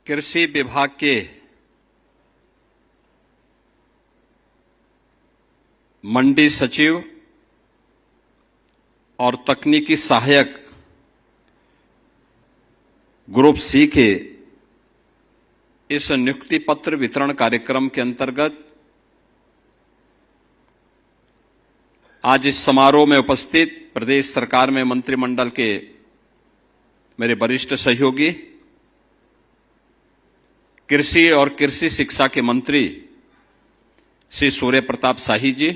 कृषि विभाग के मंडी सचिव और तकनीकी सहायक ग्रुप सी के इस नियुक्ति पत्र वितरण कार्यक्रम के अंतर्गत आज इस समारोह में उपस्थित प्रदेश सरकार में मंत्रिमंडल के मेरे वरिष्ठ सहयोगी, कृषि और कृषि शिक्षा के मंत्री श्री सूर्य प्रताप शाही जी,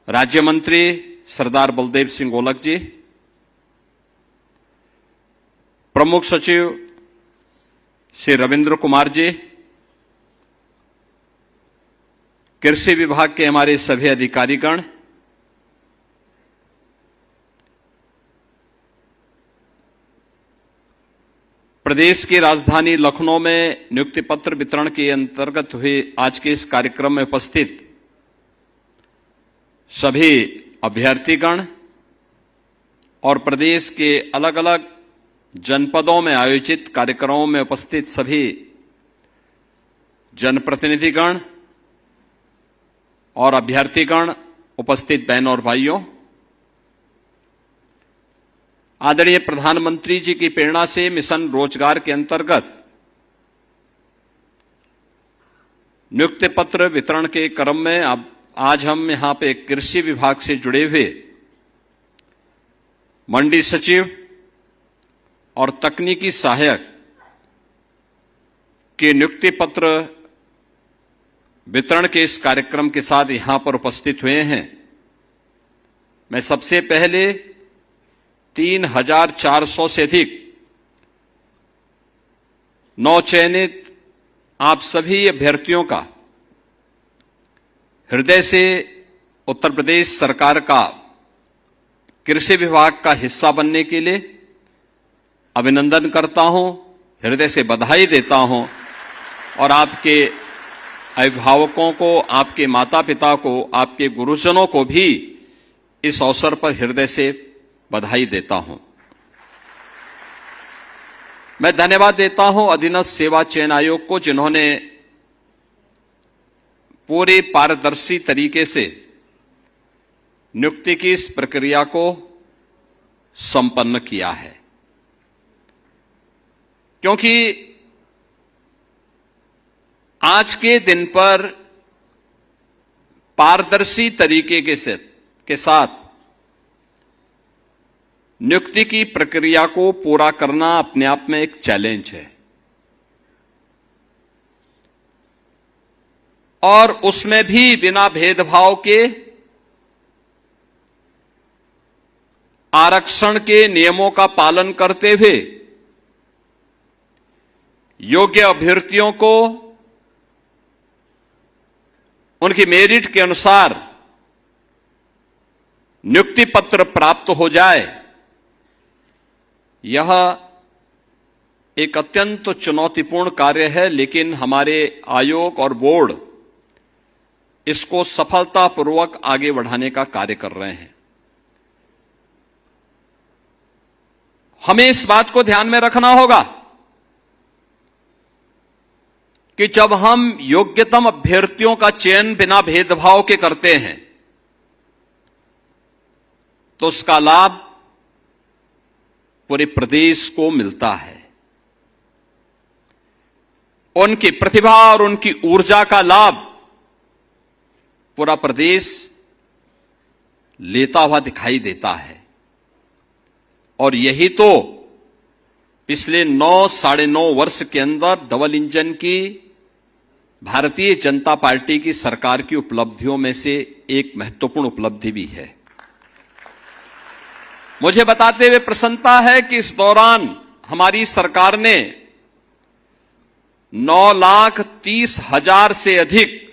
राज्य मंत्री सरदार बलदेव सिंह गोलक जी, प्रमुख सचिव श्री रविंद्र कुमार जी, कृषि विभाग के हमारे सभी अधिकारीगण, प्रदेश की राजधानी लखनऊ में नियुक्ति पत्र वितरण के अंतर्गत हुए आज के इस कार्यक्रम में उपस्थित सभी अभ्यर्थीगण और प्रदेश के अलग अलग जनपदों में आयोजित कार्यक्रमों में उपस्थित सभी जनप्रतिनिधिगण और अभ्यर्थीगण, उपस्थित बहनों और भाइयों, आदरणीय प्रधानमंत्री जी की प्रेरणा से मिशन रोजगार के अंतर्गत नियुक्ति पत्र वितरण के क्रम में अब आज हम यहां पे कृषि विभाग से जुड़े हुए मंडी सचिव और तकनीकी सहायक के नियुक्ति पत्र वितरण के इस कार्यक्रम के साथ यहां पर उपस्थित हुए हैं। मैं सबसे पहले 3,400 से अधिक नवचयनित आप सभी अभ्यर्थियों का हृदय से उत्तर प्रदेश सरकार का कृषि विभाग का हिस्सा बनने के लिए अभिनंदन करता हूं, हृदय से बधाई देता हूं और आपके अभिभावकों को, आपके माता पिता को, आपके गुरुजनों को भी इस अवसर पर हृदय से बधाई देता हूं। मैं धन्यवाद देता हूं अधीनस्थ सेवा चयन आयोग को, जिन्होंने पूरी पारदर्शी तरीके से नियुक्ति की इस प्रक्रिया को संपन्न किया है। क्योंकि आज के दिन पर पारदर्शी तरीके के साथ नियुक्ति की प्रक्रिया को पूरा करना अपने आप में एक चैलेंज है और उसमें भी बिना भेदभाव के आरक्षण के नियमों का पालन करते हुए योग्य अभ्यर्थियों को उनकी मेरिट के अनुसार नियुक्ति पत्र प्राप्त हो जाए, यह एक अत्यंत चुनौतीपूर्ण कार्य है। लेकिन हमारे आयोग और बोर्ड इसको सफलतापूर्वक आगे बढ़ाने का कार्य कर रहे हैं। हमें इस बात को ध्यान में रखना होगा कि जब हम योग्यतम अभ्यर्थियों का चयन बिना भेदभाव के करते हैं तो उसका लाभ पूरे प्रदेश को मिलता है। उनकी प्रतिभा और उनकी ऊर्जा का लाभ पूरा प्रदेश लेता हुआ दिखाई देता है और यही तो पिछले 9-9.5 वर्ष के अंदर डबल इंजन की भारतीय जनता पार्टी की सरकार की उपलब्धियों में से एक महत्वपूर्ण उपलब्धि भी है। मुझे बताते हुए प्रसन्नता है कि इस दौरान हमारी सरकार ने 9,30,000 से अधिक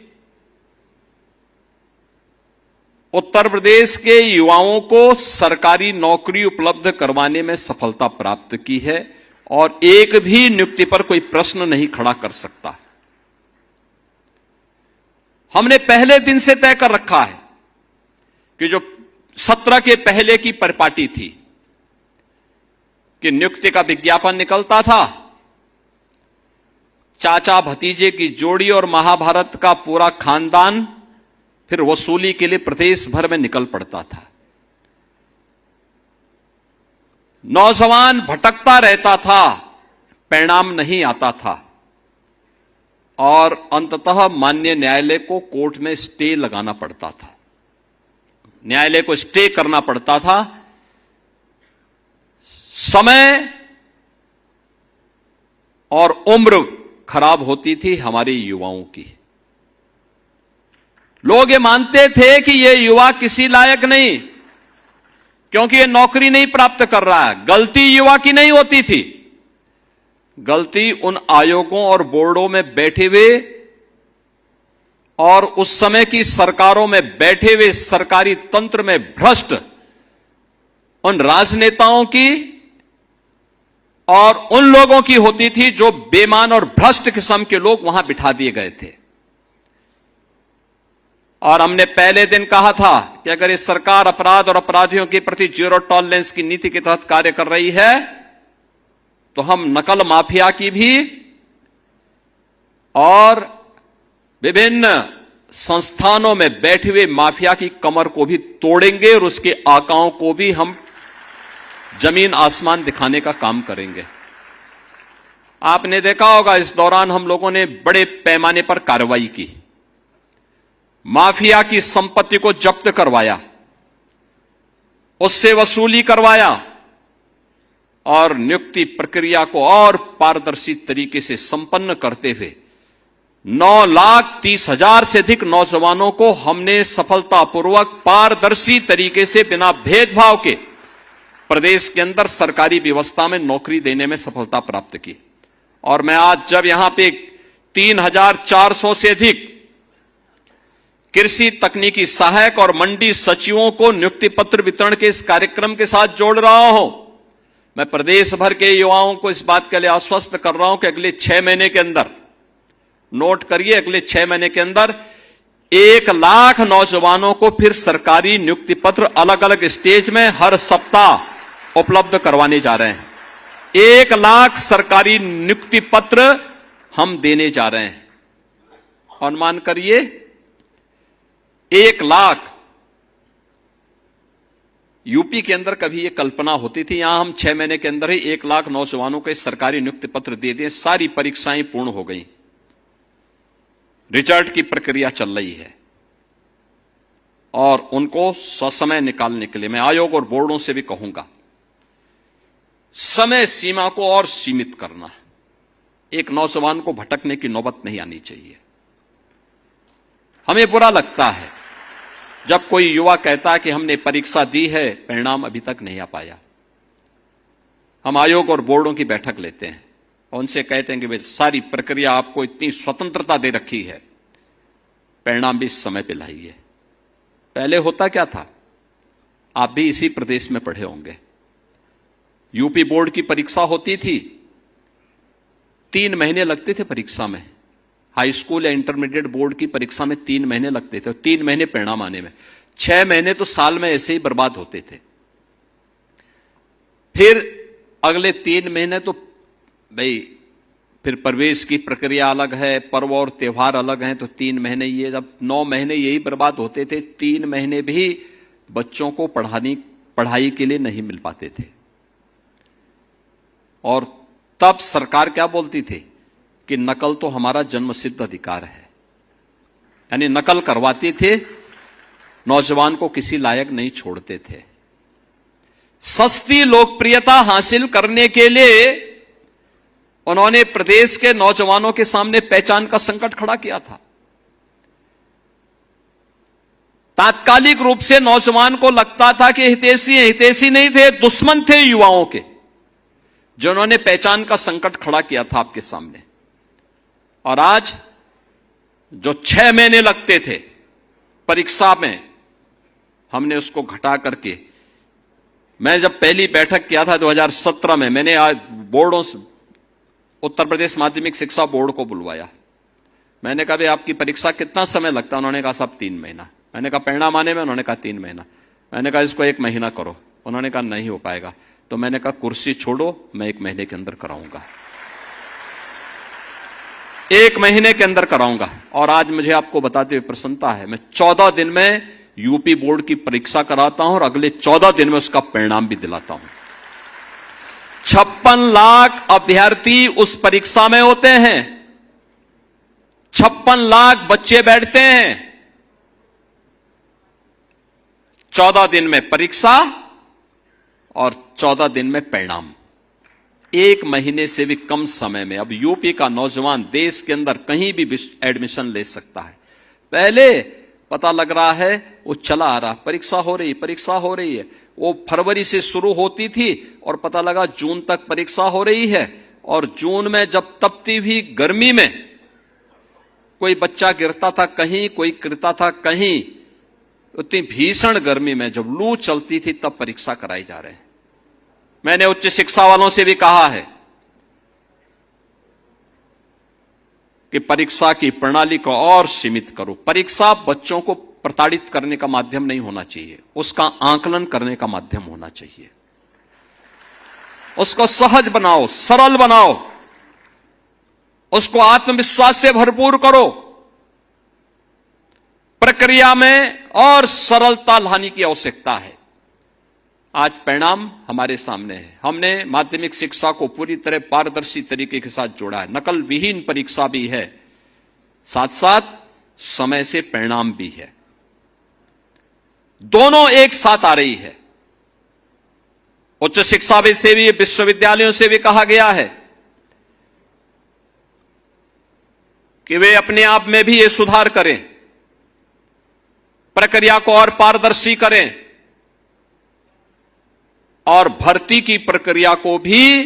उत्तर प्रदेश के युवाओं को सरकारी नौकरी उपलब्ध करवाने में सफलता प्राप्त की है और एक भी नियुक्ति पर कोई प्रश्न नहीं खड़ा कर सकता। हमने पहले दिन से तय कर रखा है कि जो 17 के पहले की परिपाटी थी कि नियुक्ति का विज्ञापन निकलता था चाचा भतीजे की जोड़ी और महाभारत का पूरा खानदान फिर वसूली के लिए प्रदेश भर में निकल पड़ता था। नौजवान भटकता रहता था, परिणाम नहीं आता था और अंततः माननीय न्यायालय को कोर्ट में स्टे लगाना पड़ता था, न्यायालय को स्टे करना पड़ता था। समय और उम्र खराब होती थी हमारे युवाओं की। लोग ये मानते थे कि ये युवा किसी लायक नहीं, क्योंकि ये नौकरी नहीं प्राप्त कर रहा है। गलती युवा की नहीं होती थी, गलती उन आयोगों और बोर्डों में बैठे हुए और उस समय की सरकारों में बैठे हुए सरकारी तंत्र में भ्रष्ट उन राजनेताओं की और उन लोगों की होती थी जो बेईमान और भ्रष्ट किस्म के लोग वहां बिठा दिए गए थे। और हमने पहले दिन कहा था कि अगर ये सरकार अपराध और अपराधियों के प्रति जीरो टॉलरेंस की नीति के तहत कार्य कर रही है तो हम नकल माफिया की भी और विभिन्न संस्थानों में बैठे हुए माफिया की कमर को भी तोड़ेंगे और उसके आकाओं को भी हम जमीन आसमान दिखाने का काम करेंगे। आपने देखा होगा इस दौरान हम लोगों ने बड़े पैमाने पर कार्रवाई की, माफिया की संपत्ति को जब्त करवाया, उससे वसूली करवाया और नियुक्ति प्रक्रिया को और पारदर्शी तरीके से संपन्न करते हुए 9,30,000 से अधिक नौजवानों को हमने सफलतापूर्वक पारदर्शी तरीके से बिना भेदभाव के प्रदेश के अंदर सरकारी व्यवस्था में नौकरी देने में सफलता प्राप्त की। और मैं आज जब यहां पे 3,400 से अधिक कृषि तकनीकी सहायक और मंडी सचिवों को नियुक्ति पत्र वितरण के इस कार्यक्रम के साथ जोड़ रहा हूं, मैं प्रदेश भर के युवाओं को इस बात के लिए आश्वस्त कर रहा हूं कि अगले 6 महीने के अंदर, नोट करिए, अगले 6 महीने के अंदर 1 लाख नौजवानों को फिर सरकारी नियुक्ति पत्र अलग अलग स्टेज में हर सप्ताह उपलब्ध करवाने जा रहे हैं। 1 लाख सरकारी नियुक्ति पत्र हम देने जा रहे हैं। अनुमान करिए 1 लाख। यूपी के अंदर कभी ये कल्पना होती थी, यहां हम 6 महीने के अंदर ही 1 लाख नौजवानों को सरकारी नियुक्ति पत्र दे दिए। सारी परीक्षाएं पूर्ण हो गई, रिजल्ट की प्रक्रिया चल रही है और उनको ससमय निकालने के लिए मैं आयोग और बोर्डों से भी कहूंगा, समय सीमा को और सीमित करना। एक नौजवान को भटकने की नौबत नहीं आनी चाहिए। हमें बुरा लगता है जब कोई युवा कहता है कि हमने परीक्षा दी है, परिणाम अभी तक नहीं आ पाया। हम आयोग और बोर्डों की बैठक लेते हैं और उनसे कहते हैं कि भाई सारी प्रक्रिया आपको इतनी स्वतंत्रता दे रखी है, परिणाम भी समय पे लाइए। पहले होता क्या था, आप भी इसी प्रदेश में पढ़े होंगे, यूपी बोर्ड की परीक्षा होती थी, 3 महीने लगते थे परीक्षा में। हाई स्कूल या इंटरमीडिएट बोर्ड की परीक्षा में 3 महीने लगते थे और 3 महीने परिणाम आने में। 6 महीने तो साल में ऐसे ही बर्बाद होते थे। फिर अगले 3 महीने तो भाई फिर प्रवेश की प्रक्रिया अलग है, पर्व और त्योहार अलग हैं, तो 3 महीने ये, जब 9 महीने यही बर्बाद होते थे। 3 महीने भी बच्चों को पढ़ाई के लिए नहीं मिल पाते थे। और तब सरकार क्या बोलती थी कि नकल तो हमारा जन्मसिद्ध अधिकार है, यानी नकल करवाते थे, नौजवान को किसी लायक नहीं छोड़ते थे। सस्ती लोकप्रियता हासिल करने के लिए उन्होंने प्रदेश के नौजवानों के सामने पहचान का संकट खड़ा किया था। तात्कालिक रूप से नौजवान को लगता था कि हितैषी नहीं थे, दुश्मन थे युवाओं के, जिन्होंने पहचान का संकट खड़ा किया था आपके सामने। और आज जो 6 महीने लगते थे परीक्षा में, हमने उसको घटा करके, मैं जब पहली बैठक किया था 2017 में, मैंने आज बोर्डों, उत्तर प्रदेश माध्यमिक शिक्षा बोर्ड को बुलवाया। मैंने कहा भाई आपकी परीक्षा कितना समय लगता है? उन्होंने कहा साहब 3 महीना। मैंने कहा परिणाम आने में? उन्होंने कहा 3 महीना। मैंने कहा इसको 1 महीना करो। उन्होंने कहा नहीं हो पाएगा। तो मैंने कहा कुर्सी छोड़ो, मैं 1 महीने के अंदर कराऊंगा। 1 महीने के अंदर कराऊंगा। और आज मुझे आपको बताते हुए प्रसन्नता है, मैं 14 दिन में यूपी बोर्ड की परीक्षा कराता हूं और अगले 14 दिन में उसका परिणाम भी दिलाता हूं। 56 लाख अभ्यर्थी उस परीक्षा में होते हैं, 56 लाख बच्चे बैठते हैं। 14 दिन में परीक्षा और 14 दिन में परिणाम, 1 महीने से भी कम समय में अब यूपी का नौजवान देश के अंदर कहीं भी एडमिशन ले सकता है। पहले पता लग रहा है वो चला आ रहा, परीक्षा हो रही है, वो फरवरी से शुरू होती थी और पता लगा जून तक परीक्षा हो रही है। और जून में जब तपती हुई गर्मी में कोई बच्चा गिरता था कहीं, कोई गिरता था कहीं, उतनी भीषण गर्मी में जब लू चलती थी तब परीक्षा कराई जा रहे हैं। मैंने उच्च शिक्षा वालों से भी कहा है कि परीक्षा की प्रणाली को और सीमित करो। परीक्षा बच्चों को प्रताड़ित करने का माध्यम नहीं होना चाहिए, उसका आकलन करने का माध्यम होना चाहिए। उसको सहज बनाओ, सरल बनाओ, उसको आत्मविश्वास से भरपूर करो। प्रक्रिया में और सरलता लाने की आवश्यकता है। आज परिणाम हमारे सामने है। हमने माध्यमिक शिक्षा को पूरी तरह पारदर्शी तरीके के साथ जोड़ा है। नकल विहीन परीक्षा भी है, साथ साथ समय से परिणाम भी है, दोनों एक साथ आ रही है। उच्च शिक्षा से भी, विश्वविद्यालयों से भी कहा गया है कि वे अपने आप में भी ये सुधार करें, प्रक्रिया को और पारदर्शी करें और भर्ती की प्रक्रिया को भी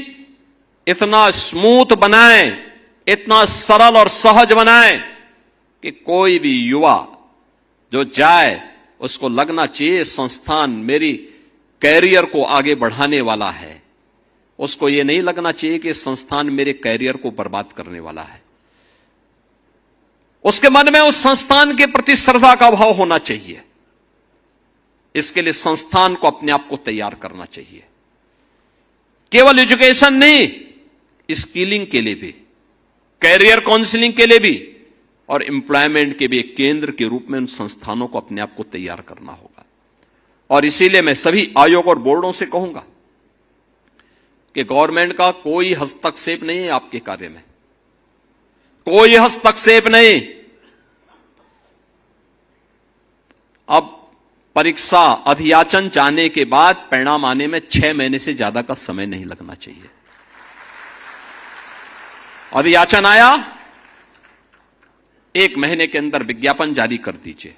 इतना स्मूथ बनाएं, इतना सरल और सहज बनाएं कि कोई भी युवा जो जाए उसको लगना चाहिए संस्थान मेरी कैरियर को आगे बढ़ाने वाला है। उसको यह नहीं लगना चाहिए कि संस्थान मेरे कैरियर को बर्बाद करने वाला है। उसके मन में उस संस्थान के प्रति श्रद्धा का भाव होना चाहिए। इसके लिए संस्थान को अपने आप को तैयार करना चाहिए, केवल एजुकेशन नहीं, स्किलिंग के लिए भी, कैरियर काउंसलिंग के लिए भी और एम्प्लॉयमेंट के भी एक केंद्र के रूप में उन संस्थानों को अपने आप को तैयार करना होगा। और इसीलिए मैं सभी आयोग और बोर्डों से कहूंगा कि गवर्नमेंट का कोई हस्तक्षेप नहीं है आपके कार्य में, कोई हस्तक्षेप नहीं। अब परीक्षा अभियाचन जाने के बाद परिणाम आने में 6 महीने से ज्यादा का समय नहीं लगना चाहिए। अभियाचन आया, 1 महीने के अंदर विज्ञापन जारी कर दीजिए,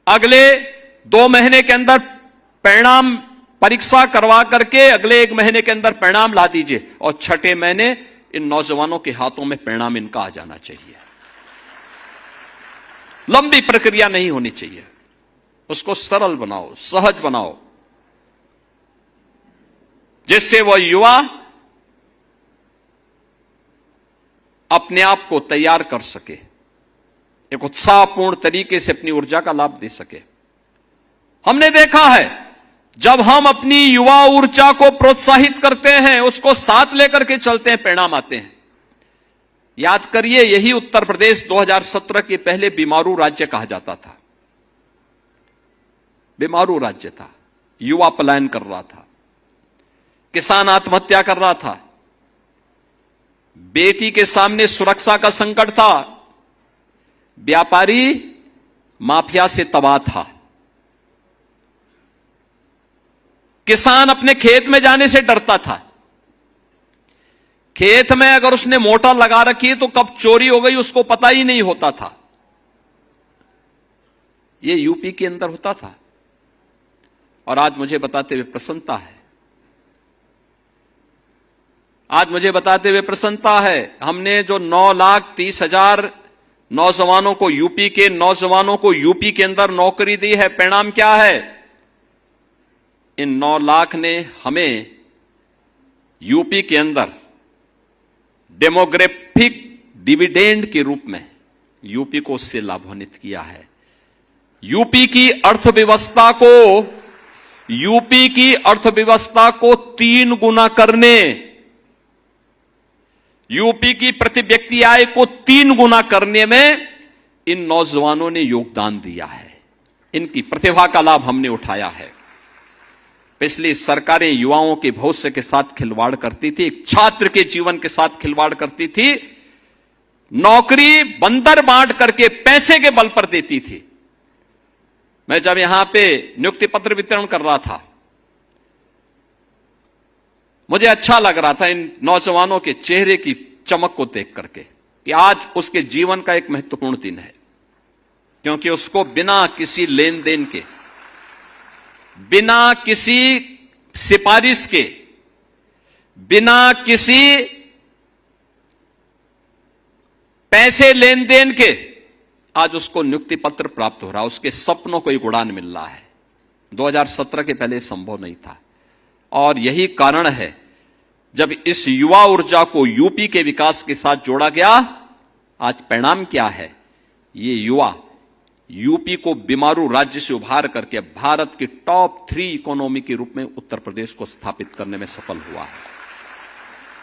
अगले 2 महीने के अंदर परिणाम परीक्षा करवा करके अगले 1 महीने के अंदर परिणाम ला दीजिए और 6ठे महीने इन नौजवानों के हाथों में परिणाम इनका आ जाना चाहिए। लंबी प्रक्रिया नहीं होनी चाहिए, उसको सरल बनाओ, सहज बनाओ, जिससे वह युवा अपने आप को तैयार कर सके, एक उत्साहपूर्ण तरीके से अपनी ऊर्जा का लाभ दे सके। हमने देखा है जब हम अपनी युवा ऊर्जा को प्रोत्साहित करते हैं, उसको साथ लेकर के चलते हैं, परिणाम आते हैं। याद करिए, यही उत्तर प्रदेश 2017 के पहले बीमारू राज्य कहा जाता था। बीमारू राज्य था, युवा पलायन कर रहा था, किसान आत्महत्या कर रहा था, बेटी के सामने सुरक्षा का संकट था, व्यापारी माफिया से तबाह था, किसान अपने खेत में जाने से डरता था। खेत में अगर उसने मोटर लगा रखी है तो कब चोरी हो गई उसको पता ही नहीं होता था। यह यूपी के अंदर होता था। और आज मुझे बताते हुए प्रसन्नता है, आज मुझे बताते हुए प्रसन्नता है, हमने जो 9,30,000 नौजवानों को, यूपी के नौजवानों को यूपी के अंदर नौकरी दी है। परिणाम क्या है? इन 9 लाख ने हमें यूपी के अंदर डेमोग्राफिक डिविडेंड के रूप में यूपी को उससे लाभान्वित किया है। यूपी की अर्थव्यवस्था को 3 गुना करने, यूपी की प्रति व्यक्ति आय को 3 गुना करने में इन नौजवानों ने योगदान दिया है। इनकी प्रतिभा का लाभ हमने उठाया है। पिछली सरकारें युवाओं के भविष्य के साथ खिलवाड़ करती थी, एक छात्र के जीवन के साथ खिलवाड़ करती थी, नौकरी बंदर बांट करके पैसे के बल पर देती थी। मैं जब यहां पे नियुक्ति पत्र वितरण कर रहा था, मुझे अच्छा लग रहा था इन नौजवानों के चेहरे की चमक को देख करके कि आज उसके जीवन का एक महत्वपूर्ण दिन है, क्योंकि उसको बिना किसी लेन देन के, बिना किसी सिफारिश के, बिना किसी पैसे लेन देन के आज उसको नियुक्ति पत्र प्राप्त हो रहा है। उसके सपनों को एक उड़ान मिल रहा है। 2017 के पहले संभव नहीं था। और यही कारण है जब इस युवा ऊर्जा को यूपी के विकास के साथ जोड़ा गया, आज परिणाम क्या है? ये युवा यूपी को बीमारू राज्य से उभार करके भारत की टॉप 3 इकोनॉमी के रूप में उत्तर प्रदेश को स्थापित करने में सफल हुआ है।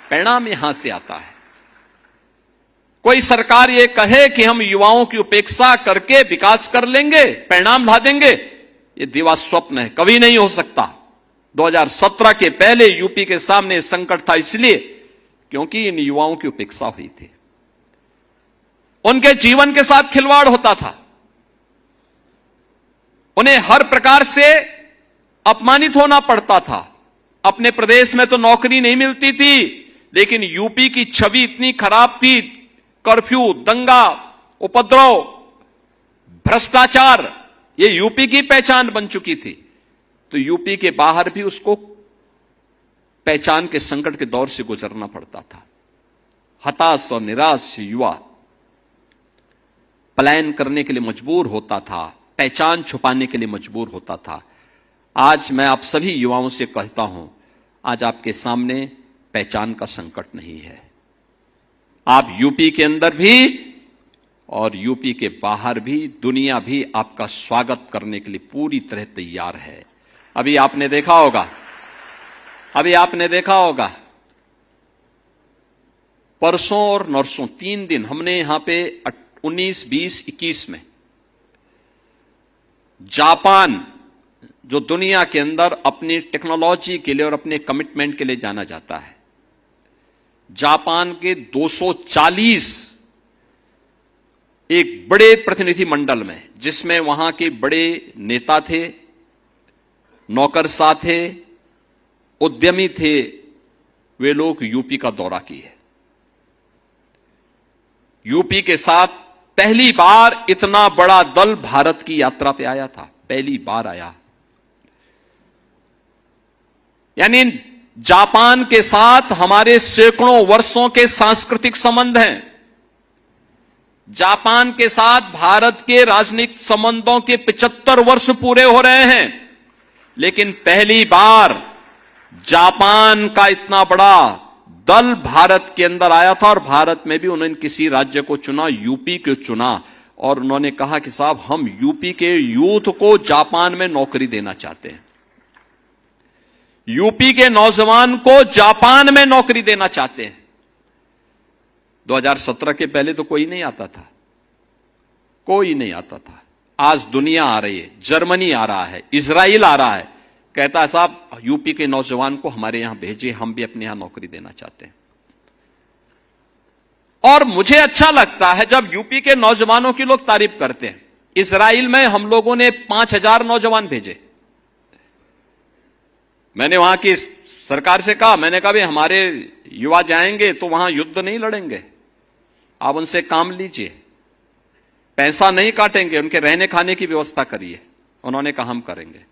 परिणाम यहां से आता है। कोई सरकार ये कहे कि हम युवाओं की उपेक्षा करके विकास कर लेंगे, परिणाम ला देंगे, ये दिवा स्वप्न है, कभी नहीं हो सकता। 2017 के पहले यूपी के सामने संकट था, इसलिए क्योंकि इन युवाओं की उपेक्षा हुई थी, उनके जीवन के साथ खिलवाड़ होता था, उन्हें हर प्रकार से अपमानित होना पड़ता था। अपने प्रदेश में तो नौकरी नहीं मिलती थी, लेकिन यूपी की छवि इतनी खराब थी, कर्फ्यू, दंगा, उपद्रव, भ्रष्टाचार, ये यूपी की पहचान बन चुकी थी। तो यूपी के बाहर भी उसको पहचान के संकट के दौर से गुजरना पड़ता था। हताश और निराश युवा पलायन करने के लिए मजबूर होता था, पहचान छुपाने के लिए मजबूर होता था। आज मैं आप सभी युवाओं से कहता हूं, आज आपके सामने पहचान का संकट नहीं है। आप यूपी के अंदर भी और यूपी के बाहर भी, दुनिया भी आपका स्वागत करने के लिए पूरी तरह तैयार है। अभी आपने देखा होगा परसों और नरसों 3 दिन हमने यहां पे 19, 20, 21 में जापान, जो दुनिया के अंदर अपनी टेक्नोलॉजी के लिए और अपने कमिटमेंट के लिए जाना जाता है, जापान के 240 एक बड़े प्रतिनिधि मंडल में, जिसमें वहां के बड़े नेता थे, नौकरशाह थे, उद्यमी थे, वे लोग यूपी का दौरा किए। यूपी के साथ पहली बार इतना बड़ा दल भारत की यात्रा पे आया था, पहली बार आया। यानी जापान के साथ हमारे सैकड़ों वर्षों के सांस्कृतिक संबंध हैं। जापान के साथ भारत के राजनीतिक संबंधों के 75 वर्ष पूरे हो रहे हैं, लेकिन पहली बार जापान का इतना बड़ा दल भारत के अंदर आया था। और भारत में भी उन्होंने किसी राज्य को चुना, यूपी को चुना, और उन्होंने कहा कि साहब हम यूपी के यूथ को जापान में नौकरी देना चाहते हैं, यूपी के नौजवान को जापान में नौकरी देना चाहते हैं। 2017 के पहले तो कोई नहीं आता था, कोई नहीं आता था। आज दुनिया आ रही है, जर्मनी आ रहा है, इजराइल आ रहा है, कहता है साहब यूपी के नौजवान को हमारे यहां भेजिए, हम भी अपने यहां नौकरी देना चाहते हैं। और मुझे अच्छा लगता है जब यूपी के नौजवानों की लोग तारीफ करते हैं। इजराइल में हम लोगों ने 5000 नौजवान भेजे। मैंने वहां की सरकार से कहा, मैंने कहा भाई हमारे युवा जाएंगे तो वहां युद्ध नहीं लड़ेंगे, आप उनसे काम लीजिए, पैसा नहीं काटेंगे, उनके रहने खाने की व्यवस्था करिए। उन्होंने कहा हम करेंगे।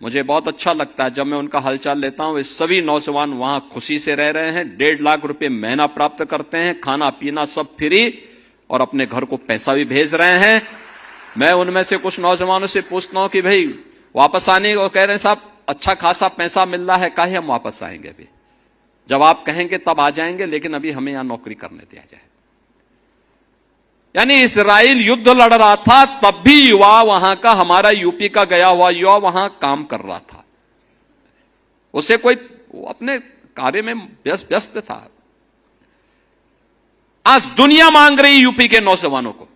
मुझे बहुत अच्छा लगता है जब मैं उनका हालचाल लेता हूं। वे सभी नौजवान वहां खुशी से रह रहे हैं, 1.5 लाख रुपए महीना प्राप्त करते हैं, खाना पीना सब फ्री, और अपने घर को पैसा भी भेज रहे हैं। मैं उनमें से कुछ नौजवानों से पूछता हूं कि भाई वापस आने को कह रहे हैं, साहब अच्छा खासा पैसा मिल रहा है, काहे हम वापस आएंगे? अभी जब आप कहेंगे तब आ जाएंगे, लेकिन अभी हमें यहां नौकरी करने दिया जाए। यानी इजराइल युद्ध लड़ रहा था, तब भी युवा वहां का, हमारा यूपी का गया हुआ युवा वहां काम कर रहा था। उसे कोई अपने कार्य में व्यस्त था। आज दुनिया मांग रही यूपी के नौजवानों को।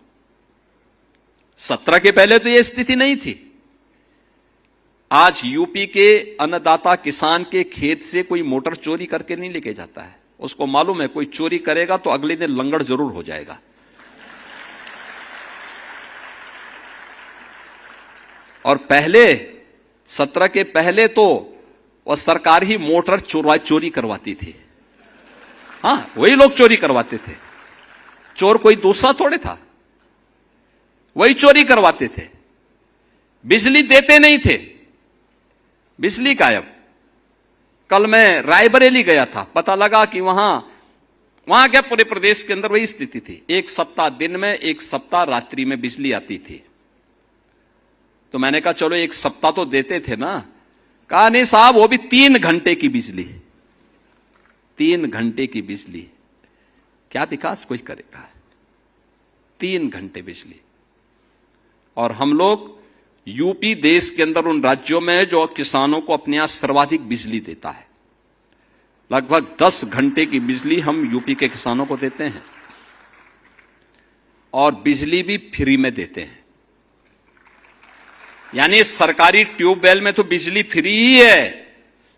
17 के पहले तो यह स्थिति नहीं थी। आज यूपी के अन्नदाता किसान के खेत से कोई मोटर चोरी करके नहीं लेके जाता है। उसको मालूम है कोई चोरी करेगा तो अगले दिन लंगड़ जरूर हो जाएगा। और पहले 17 के पहले तो वह सरकार ही मोटर चोरी करवाती थी। हां, वही लोग चोरी करवाते थे। चोर कोई दूसरा थोड़े था, वही चोरी करवाते थे। बिजली देते नहीं थे, बिजली गायब। कल मैं रायबरेली गया था, पता लगा कि वहां क्या पूरे प्रदेश के अंदर वही स्थिति थी। एक सप्ताह दिन में, एक सप्ताह रात्रि में बिजली आती थी। तो मैंने कहा चलो एक सप्ताह तो देते थे ना। कहा नहीं साहब, वो भी 3 घंटे की बिजली। 3 घंटे की बिजली, क्या विकास कोई करेगा? 3 घंटे बिजली। और हम लोग यूपी देश के अंदर उन राज्यों में है जो किसानों को अपने यहां सर्वाधिक बिजली देता है। लगभग 10 घंटे की बिजली हम यूपी के किसानों को देते हैं, और बिजली भी फ्री में देते हैं। यानी सरकारी ट्यूबवेल में तो बिजली फ्री ही है।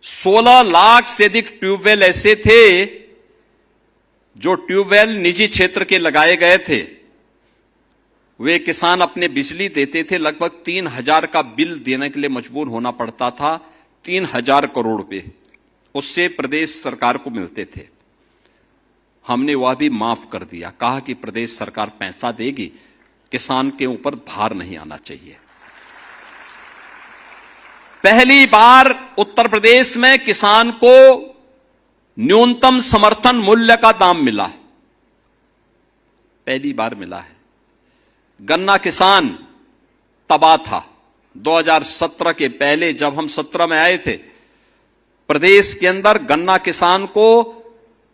16 लाख से अधिक ट्यूबवेल ऐसे थे जो ट्यूबवेल निजी क्षेत्र के लगाए गए थे। वे किसान अपने बिजली देते थे, लगभग 3,000 का बिल देने के लिए मजबूर होना पड़ता था। 3,000 करोड़ रुपए उससे प्रदेश सरकार को मिलते थे। हमने वह भी माफ कर दिया, कहा कि प्रदेश सरकार पैसा देगी, किसान के ऊपर भार नहीं आना चाहिए। पहली बार उत्तर प्रदेश में किसान को न्यूनतम समर्थन मूल्य का दाम मिला है, पहली बार मिला है। गन्ना किसान तबाह था। 2017 के पहले जब हम 17 में आए थे, प्रदेश के अंदर गन्ना किसान को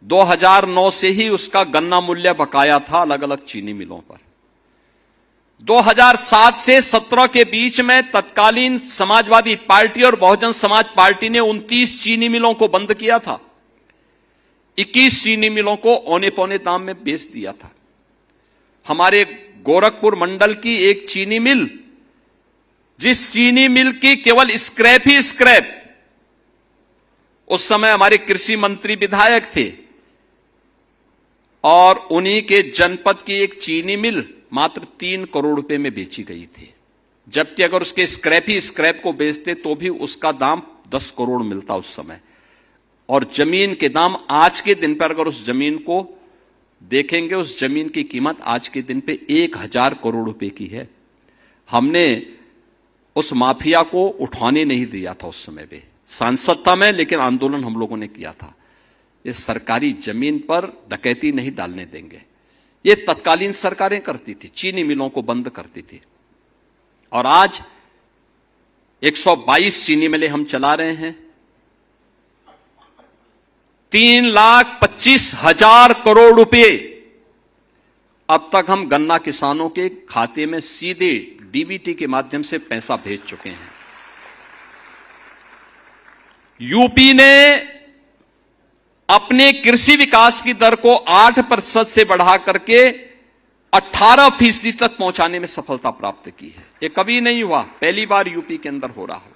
2009 से ही उसका गन्ना मूल्य बकाया था अलग अलग चीनी मिलों पर। 2007 से 17 के बीच में तत्कालीन समाजवादी पार्टी और बहुजन समाज पार्टी ने 29 चीनी मिलों को बंद किया था। 21 चीनी मिलों को औने पौने दाम में बेच दिया था। हमारे गोरखपुर मंडल की एक चीनी मिल, जिस चीनी मिल की केवल स्क्रैप ही स्क्रैप, उस समय हमारे कृषि मंत्री विधायक थे, और उन्हीं के जनपद की एक चीनी मिल मात्र 3 करोड़ रुपए में बेची गई थी। जबकि अगर उसके स्क्रैप ही स्क्रैप को बेचते तो भी उसका दाम 10 करोड़ मिलता उस समय। और जमीन के दाम आज के दिन पर अगर उस जमीन को देखेंगे, उस जमीन की कीमत आज के दिन पे 1,000 करोड़ रुपए की है। हमने उस माफिया को उठाने नहीं दिया था उस समय पे, सांसद था मैं, लेकिन आंदोलन हम लोगों ने किया था। इस सरकारी जमीन पर डकैती नहीं डालने देंगे। ये तत्कालीन सरकारें करती थी, चीनी मिलों को बंद करती थी। और आज 122 चीनी मिलें हम चला रहे हैं। 3,25,000 करोड़ रुपए अब तक हम गन्ना किसानों के खाते में सीधे डीबीटी के माध्यम से पैसा भेज चुके हैं। यूपी ने अपने कृषि विकास की दर को 8% से बढ़ा करके 18% तक पहुंचाने में सफलता प्राप्त की है। यह कभी नहीं हुआ, पहली बार यूपी के अंदर हो रहा हो।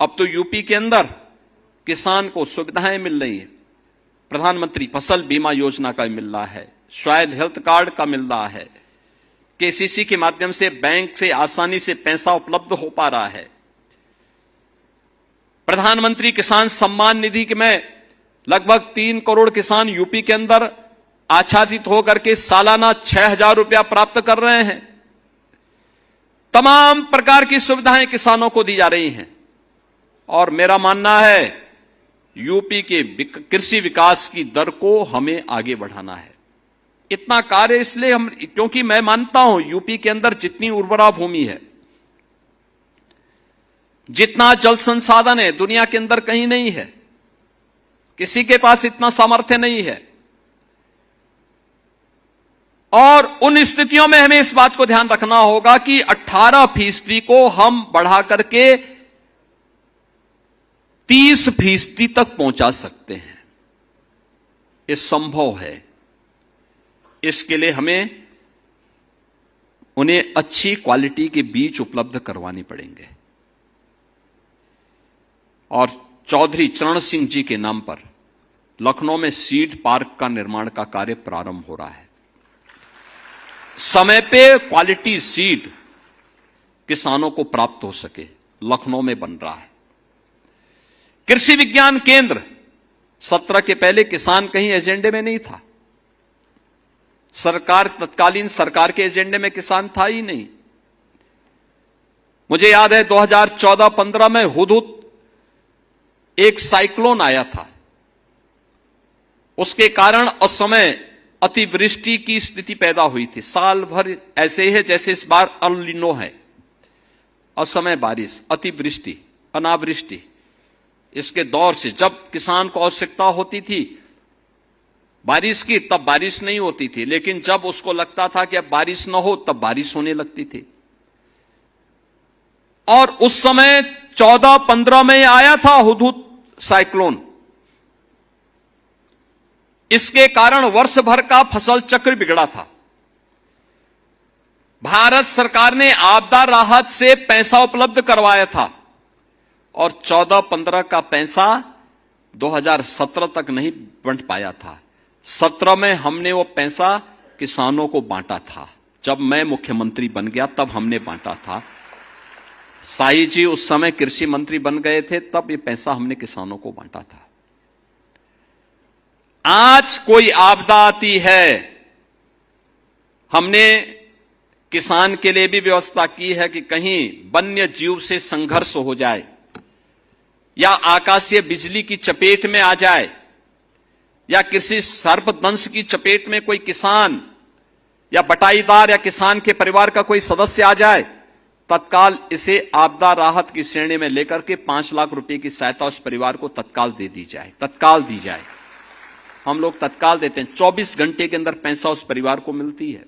अब तो यूपी के अंदर किसान को सुविधाएं मिल रही है। प्रधानमंत्री फसल बीमा योजना का मिल रहा है, स्वास्थ्य हेल्थ कार्ड का मिल रहा है, केसीसी के माध्यम से बैंक से आसानी से पैसा उपलब्ध हो पा रहा है। प्रधानमंत्री किसान सम्मान निधि में लगभग 3 करोड़ किसान यूपी के अंदर आच्छादित होकर के सालाना 6,000 रुपया प्राप्त कर रहे हैं। तमाम प्रकार की सुविधाएं किसानों को दी जा रही हैं। और मेरा मानना है यूपी के कृषि विकास की दर को हमें आगे बढ़ाना है। इतना कार्य इसलिए हम, क्योंकि मैं मानता हूं यूपी के अंदर जितनी उर्वरा भूमि है, जितना जल संसाधन है, दुनिया के अंदर कहीं नहीं है। किसी के पास इतना सामर्थ्य नहीं है। और उन स्थितियों में हमें इस बात को ध्यान रखना होगा कि 18% को हम बढ़ा करके 30% तक पहुंचा सकते हैं। यह संभव है। इसके लिए हमें उन्हें अच्छी क्वालिटी के बीज उपलब्ध करवाने पड़ेंगे। और चौधरी चरण सिंह जी के नाम पर लखनऊ में सीड पार्क का निर्माण का कार्य प्रारंभ हो रहा है। समय पे क्वालिटी सीड किसानों को प्राप्त हो सके, लखनऊ में बन रहा है। कृषि विज्ञान केंद्र 17 के पहले किसान कहीं एजेंडे में नहीं था। तत्कालीन सरकार के एजेंडे में किसान था ही नहीं। मुझे याद है 2014-15 में हुदहुद एक साइक्लोन आया था। उसके कारण असमय अतिवृष्टि की स्थिति पैदा हुई थी। साल भर ऐसे ही है जैसे इस बार अल नीनो है, असमय बारिश, अतिवृष्टि, अनावृष्टि। इसके दौर से जब किसान को आवश्यकता होती थी बारिश की, तब बारिश नहीं होती थी, लेकिन जब उसको लगता था कि अब बारिश न हो तब बारिश होने लगती थी। और उस समय 14-15 में आया था हुदहुद साइक्लोन। इसके कारण वर्ष भर का फसल चक्र बिगड़ा था। भारत सरकार ने आपदा राहत से पैसा उपलब्ध करवाया था और 14-15 का पैसा 2017 तक नहीं बंट पाया था। 17 में हमने वो पैसा किसानों को बांटा था। जब मैं मुख्यमंत्री बन गया तब हमने बांटा था। शाही जी उस समय कृषि मंत्री बन गए थे, तब ये पैसा हमने किसानों को बांटा था। आज कोई आपदा आती है, हमने किसान के लिए भी व्यवस्था की है कि कहीं वन्य जीव से संघर्ष हो जाए या आकाशीय बिजली की चपेट में आ जाए या किसी सर्पदंश की चपेट में कोई किसान या बटाईदार या किसान के परिवार का कोई सदस्य आ जाए, तत्काल इसे आपदा राहत की श्रेणी में लेकर के 5 लाख रुपए की सहायता उस परिवार को तत्काल दे दी जाए। तत्काल दी जाए। हम लोग तत्काल देते हैं, 24 घंटे के अंदर पैसा उस परिवार को मिलती है।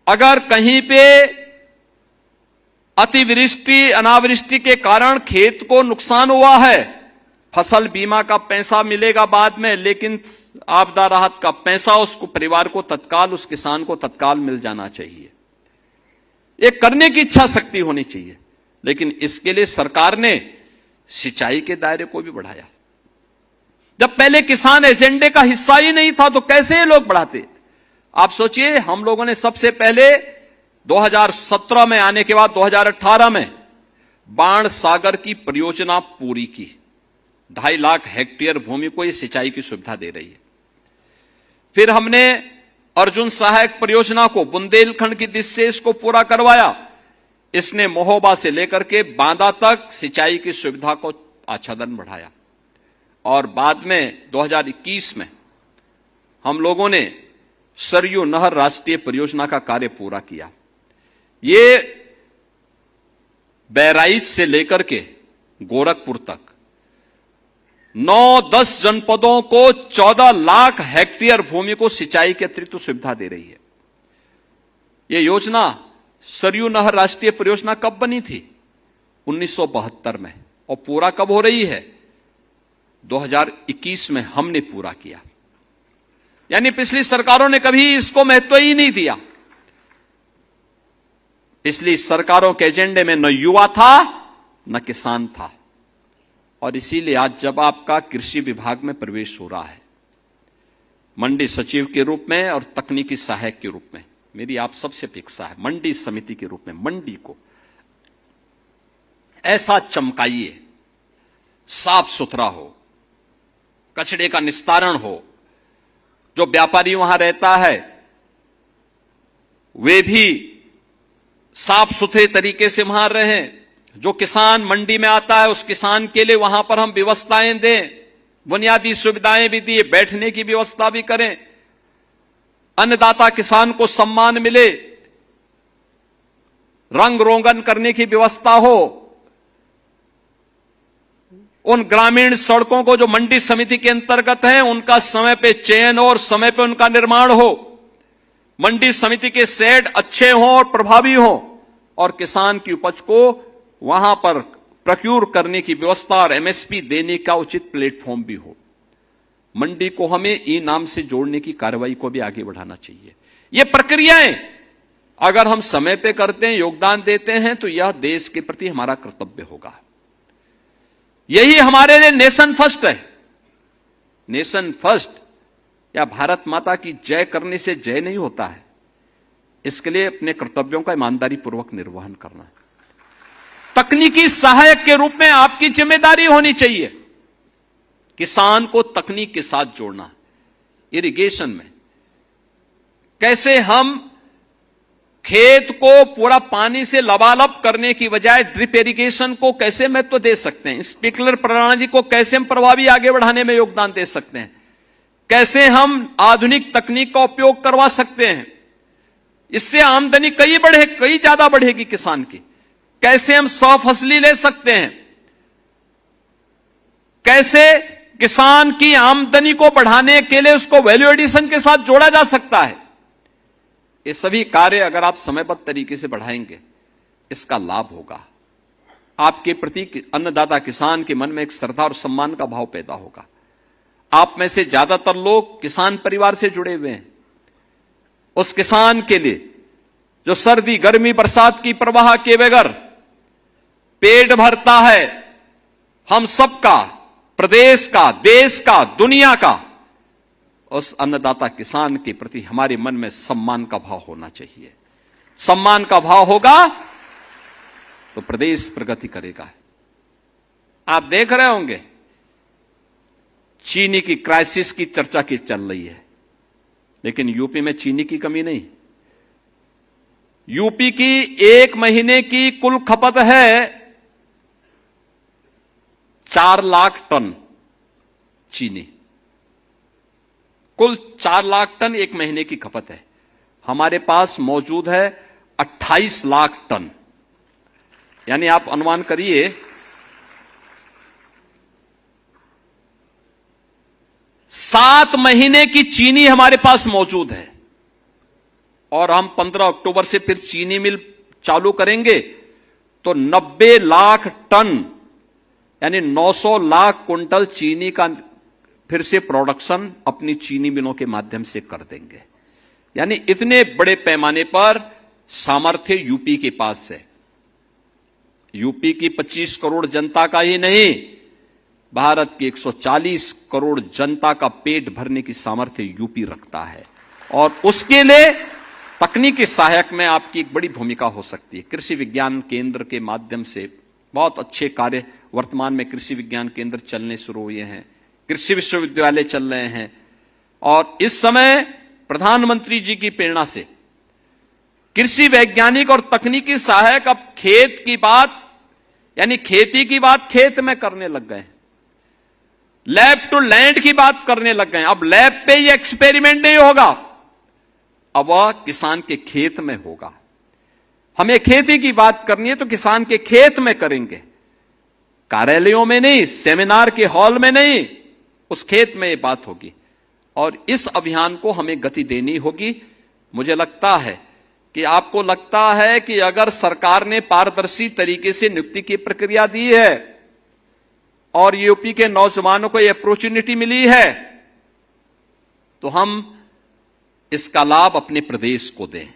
अगर कहीं पे अतिवृष्टि अनावृष्टि के कारण खेत को नुकसान हुआ है, फसल बीमा का पैसा मिलेगा बाद में, लेकिन आपदा राहत का पैसा उसको परिवार को तत्काल, उस किसान को तत्काल मिल जाना चाहिए। ये करने की इच्छा शक्ति होनी चाहिए। लेकिन इसके लिए सरकार ने सिंचाई के दायरे को भी बढ़ाया। जब पहले किसान एजेंडे का हिस्सा ही नहीं था तो कैसे ये लोग बढ़ाते? आप सोचिए, हम लोगों ने सबसे पहले 2017 में आने के बाद 2018 में बाण सागर की परियोजना पूरी की। 2.5 लाख हेक्टेयर भूमि को ये सिंचाई की सुविधा दे रही है। फिर हमने अर्जुन सहायक परियोजना को बुंदेलखंड की दिशा से इसको पूरा करवाया। इसने महोबा से लेकर के बांदा तक सिंचाई की सुविधा को आच्छादन बढ़ाया। और बाद में 2021 में हम लोगों ने सरयू नहर राष्ट्रीय परियोजना का कार्य पूरा किया। ये बहराइच से लेकर के गोरखपुर तक 9-10 जनपदों को 14 लाख हेक्टेयर भूमि को सिंचाई के अतिरिक्त सुविधा दे रही है। यह योजना सरयू नहर राष्ट्रीय परियोजना कब बनी थी? 1972 में। और पूरा कब हो रही है? 2021 में हमने पूरा किया। यानी पिछली सरकारों ने कभी इसको महत्व ही नहीं दिया। पिछली सरकारों के एजेंडे में न युवा था न किसान था। और इसीलिए आज जब आपका कृषि विभाग में प्रवेश हो रहा है, मंडी सचिव के रूप में और तकनीकी सहायक के रूप में, मेरी आप सबसे अपेक्षा है मंडी समिति के रूप में मंडी को ऐसा चमकाइए, साफ सुथरा हो, कचरे का निस्तारण हो, जो व्यापारी वहां रहता है वे भी साफ सुथरे तरीके से वहां रहें। जो किसान मंडी में आता है उस किसान के लिए वहां पर हम व्यवस्थाएं दें, बुनियादी सुविधाएं भी दिए, बैठने की व्यवस्था भी करें, अन्नदाता किसान को सम्मान मिले, रंग रोगन करने की व्यवस्था हो। उन ग्रामीण सड़कों को जो मंडी समिति के अंतर्गत हैं उनका समय पे चयन और समय पे उनका निर्माण हो। मंडी समिति के शेड अच्छे हों और प्रभावी हों और किसान की उपज को वहां पर प्रोक्यूर करने की व्यवस्था और एमएसपी देने का उचित प्लेटफॉर्म भी हो। मंडी को हमें ई नाम से जोड़ने की कार्रवाई को भी आगे बढ़ाना चाहिए। ये प्रक्रियाएं अगर हम समय पे करते हैं, योगदान देते हैं, तो यह देश के प्रति हमारा कर्तव्य होगा। यही हमारे लिए नेशन फर्स्ट है। नेशन फर्स्ट या भारत माता की जय करने से जय नहीं होता है। इसके लिए अपने कर्तव्यों का ईमानदारी पूर्वक निर्वहन करना है। तकनीकी सहायक के रूप में आपकी जिम्मेदारी होनी चाहिए किसान को तकनीक के साथ जोड़ना। इरिगेशन में कैसे हम खेत को पूरा पानी से लबालब करने की बजाय ड्रिप इरिगेशन को कैसे महत्व दे सकते हैं, स्प्रिंकलर प्रणाली को कैसे हम प्रभावी आगे बढ़ाने में योगदान दे सकते हैं, कैसे हम आधुनिक तकनीक का उपयोग करवा सकते हैं, इससे आमदनी कई ज्यादा बढ़ेगी किसान की। कैसे हम 100 फसली ले सकते हैं, कैसे किसान की आमदनी को बढ़ाने के लिए उसको वैल्यू एडिशन के साथ जोड़ा जा सकता है। ये सभी कार्य अगर आप समयबद्ध तरीके से बढ़ाएंगे, इसका लाभ होगा। आपके प्रति अन्नदाता किसान के मन में एक श्रद्धा और सम्मान का भाव पैदा होगा। आप में से ज्यादातर लोग किसान परिवार से जुड़े हुए हैं। उस किसान के लिए जो सर्दी गर्मी बरसात की परवाह किए बगैर पेट भरता है, हम सबका, प्रदेश का, देश का, दुनिया का, उस अन्नदाता किसान के प्रति हमारे मन में सम्मान का भाव होना चाहिए। सम्मान का भाव होगा तो प्रदेश प्रगति करेगा। आप देख रहे होंगे चीनी की क्राइसिस की चर्चा की चल रही है, लेकिन यूपी में चीनी की कमी नहीं। यूपी की एक महीने की कुल खपत है 4 लाख टन चीनी। कुल 4 लाख टन एक महीने की खपत है। हमारे पास मौजूद है 28 लाख टन। यानी आप अनुमान करिए 7 महीने की चीनी हमारे पास मौजूद है, और हम 15 अक्टूबर से फिर चीनी मिल चालू करेंगे तो 90 लाख टन यानी 900 लाख कुंटल चीनी का फिर से प्रोडक्शन अपनी चीनी मिलों के माध्यम से कर देंगे। यानी इतने बड़े पैमाने पर सामर्थ्य यूपी के पास है। यूपी की 25 करोड़ जनता का ही नहीं, भारत की 140 करोड़ जनता का पेट भरने की सामर्थ्य यूपी रखता है, और उसके लिए तकनीकी सहायक में आपकी एक बड़ी भूमिका हो सकती है। कृषि विज्ञान केंद्र के माध्यम से बहुत अच्छे कार्य वर्तमान में कृषि विज्ञान केंद्र चलने शुरू हुए हैं, कृषि विश्वविद्यालय चल रहे हैं, और इस समय प्रधानमंत्री जी की प्रेरणा से कृषि वैज्ञानिक और तकनीकी सहायक अब खेत की बात यानी खेती की बात खेत में करने लग गए। लैब टू लैंड की बात करने लग गए। अब लैब पे ये एक्सपेरिमेंट नहीं होगा, अब वह किसान के खेत में होगा। हमें खेती की बात करनी है तो किसान के खेत में करेंगे, कार्यालयों में नहीं, सेमिनार के हॉल में नहीं, उस खेत में ये बात होगी। और इस अभियान को हमें गति देनी होगी। मुझे लगता है कि आपको लगता है कि अगर सरकार ने पारदर्शी तरीके से नियुक्ति की प्रक्रिया दी है और यूपी के नौजवानों को ये अपॉर्चुनिटी मिली है, तो हम इसका लाभ अपने प्रदेश को दें,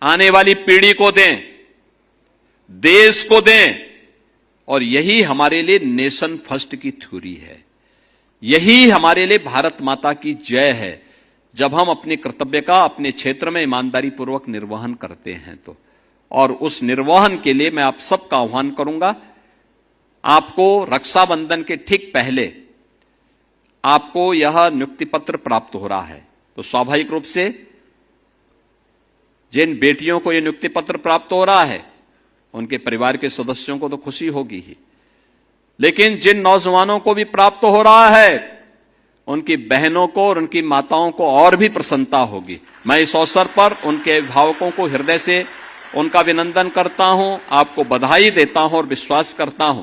आने वाली पीढ़ी को दें, देश को दें। और यही हमारे लिए नेशन फर्स्ट की थ्योरी है, यही हमारे लिए भारत माता की जय है। जब हम अपने कर्तव्य का अपने क्षेत्र में ईमानदारी पूर्वक निर्वहन करते हैं तो, और उस निर्वहन के लिए मैं आप सबका आह्वान करूंगा। आपको रक्षाबंधन के ठीक पहले आपको यह नियुक्ति पत्र प्राप्त हो रहा है, तो स्वाभाविक रूप से जिन बेटियों को यह नियुक्ति पत्र प्राप्त हो रहा है उनके परिवार के सदस्यों को तो खुशी होगी ही, लेकिन जिन नौजवानों को भी प्राप्त हो रहा है उनकी बहनों को और उनकी माताओं को और भी प्रसन्नता होगी। मैं इस अवसर पर उनके अभिभावकों को हृदय से उनका अभिनंदन करता हूं, आपको बधाई देता हूं और विश्वास करता हूं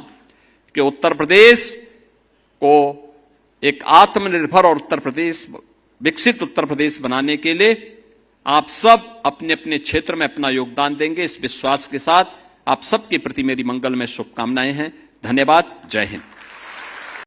कि उत्तर प्रदेश को एक आत्मनिर्भर और उत्तर प्रदेश, विकसित उत्तर प्रदेश बनाने के लिए आप सब अपने अपने क्षेत्र में अपना योगदान देंगे। इस विश्वास के साथ आप सबके प्रति मेरी मंगलमय शुभकामनाएं हैं। धन्यवाद। जय हिंद।